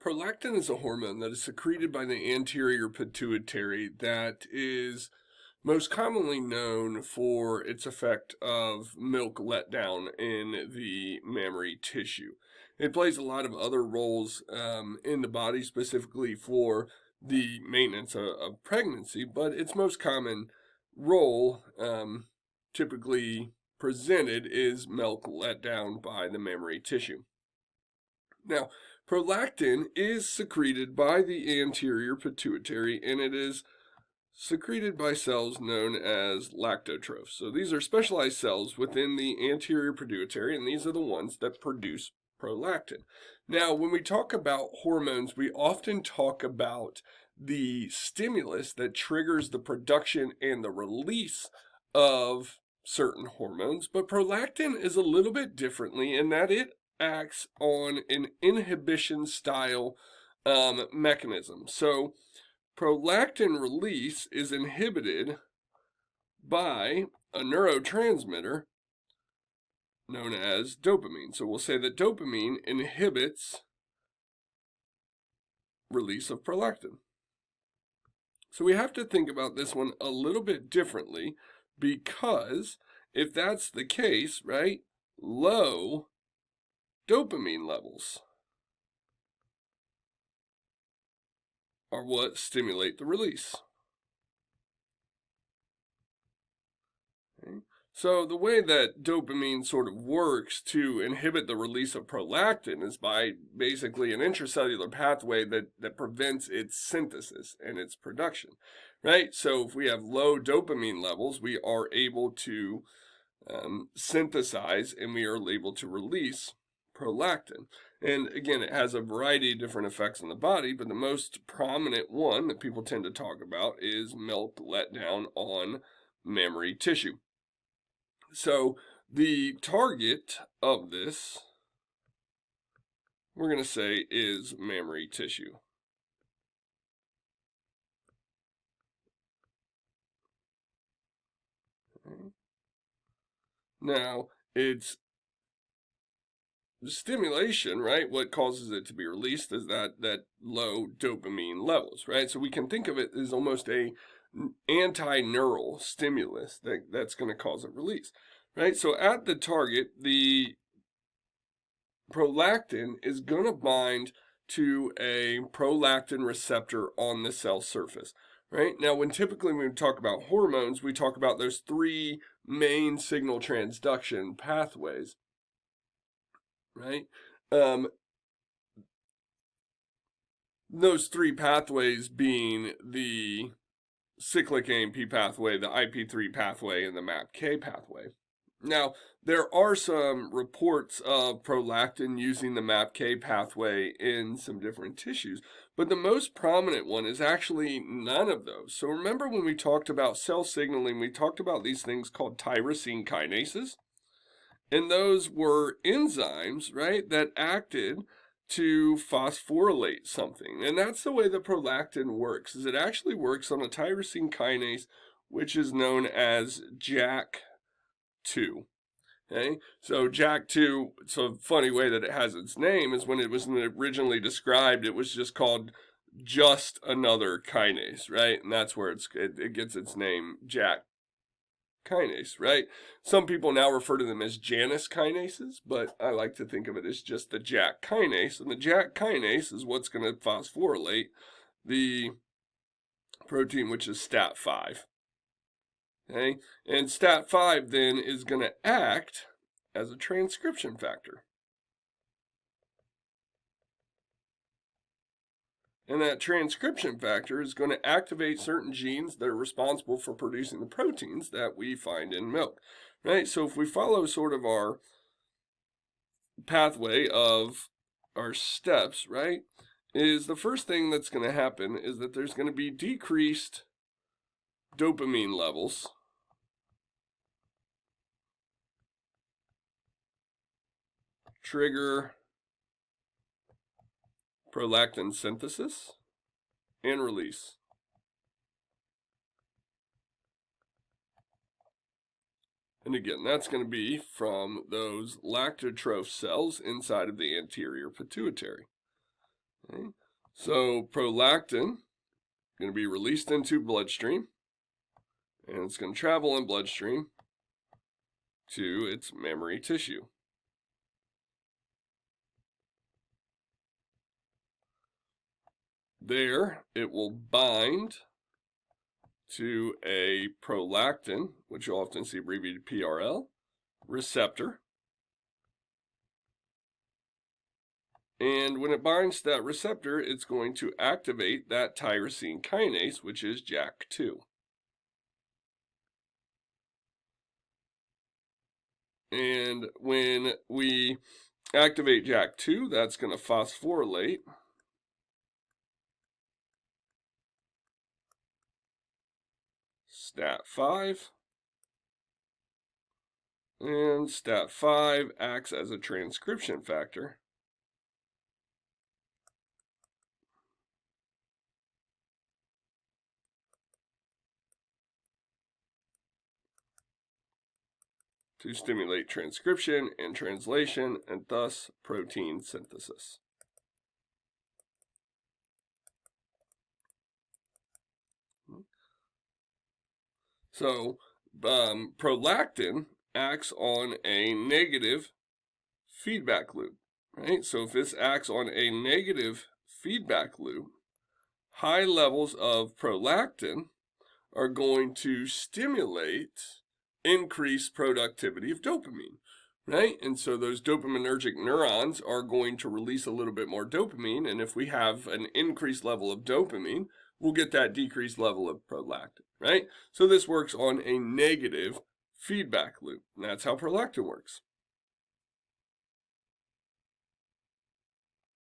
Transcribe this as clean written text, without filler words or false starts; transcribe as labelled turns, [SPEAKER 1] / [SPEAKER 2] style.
[SPEAKER 1] Prolactin is a hormone that is secreted by the anterior pituitary that is most commonly known for its effect of milk letdown in the mammary tissue. It plays a lot of other roles in the body, specifically for the maintenance of pregnancy, but its most common role, typically presented, is milk letdown by the mammary tissue. Now, prolactin is secreted by the anterior pituitary, and it is secreted by cells known as lactotrophs. So these are specialized cells within the anterior pituitary, and these are the ones that produce prolactin. Now, when we talk about hormones, we often talk about the stimulus that triggers the production and the release of certain hormones, but prolactin is a little bit differently in that it acts on an inhibition style mechanism. So prolactin release is inhibited by a neurotransmitter known as dopamine. So we'll say that dopamine inhibits release of prolactin. So we have to think about this one a little bit differently, because if that's the case, right, low dopamine levels are what stimulate the release. Okay. So the way that dopamine sort of works to inhibit the release of prolactin is by basically an intracellular pathway that prevents its synthesis and its production, right? So if we have low dopamine levels, we are able to synthesize, and we are able to release prolactin. And again, it has a variety of different effects on the body, but the most prominent one that people tend to talk about is milk letdown on mammary tissue. So the target of this, we're going to say, is mammary tissue. Okay. Now, it's stimulation, right? What causes it to be released is that low dopamine levels, right? So we can think of it as almost a anti-neural stimulus that's going to cause it release, right? So at the target, the prolactin is going to bind to a prolactin receptor on the cell surface, right? Now, when we talk about hormones, we talk about those three main signal transduction pathways, right? Those three pathways being the cyclic AMP pathway, the IP3 pathway, and the MAPK pathway. Now, there are some reports of prolactin using the MAPK pathway in some different tissues, but the most prominent one is actually none of those. So remember when we talked about cell signaling, we talked about these things called tyrosine kinases, and those were enzymes, right, that acted to phosphorylate something. And that's the way the prolactin works, is it actually works on a tyrosine kinase, which is known as JAK2. Okay, so JAK2, it's a funny way that it has its name, is when it was originally described, it was just called just another kinase, right? And that's where it gets its name, JAK kinase, right? Some people now refer to them as Janus kinases, but I like to think of it as just the JAK kinase. And the JAK kinase is what's going to phosphorylate the protein, which is STAT5. Okay, and STAT5 then is going to act as a transcription factor. And that transcription factor is going to activate certain genes that are responsible for producing the proteins that we find in milk, right? So if we follow sort of our pathway of our steps, right, is the first thing that's going to happen is that there's going to be decreased dopamine levels. Trigger prolactin synthesis and release. And again, that's going to be from those lactotroph cells inside of the anterior pituitary. Okay. So prolactin going to be released into bloodstream, and it's going to travel in bloodstream to its mammary tissue. There, it will bind to a prolactin, which you'll often see abbreviated PRL, receptor. And when it binds to that receptor, it's going to activate that tyrosine kinase, which is JAK2. And when we activate JAK2, that's going to phosphorylate STAT5. And STAT5 acts as a transcription factor to stimulate transcription and translation, and thus protein synthesis. So, prolactin acts on a negative feedback loop, right? So if this acts on a negative feedback loop, high levels of prolactin are going to stimulate increased productivity of dopamine, right? And so those dopaminergic neurons are going to release a little bit more dopamine, and if we have an increased level of dopamine, we'll get that decreased level of prolactin, right? So this works on a negative feedback loop, and that's how prolactin works.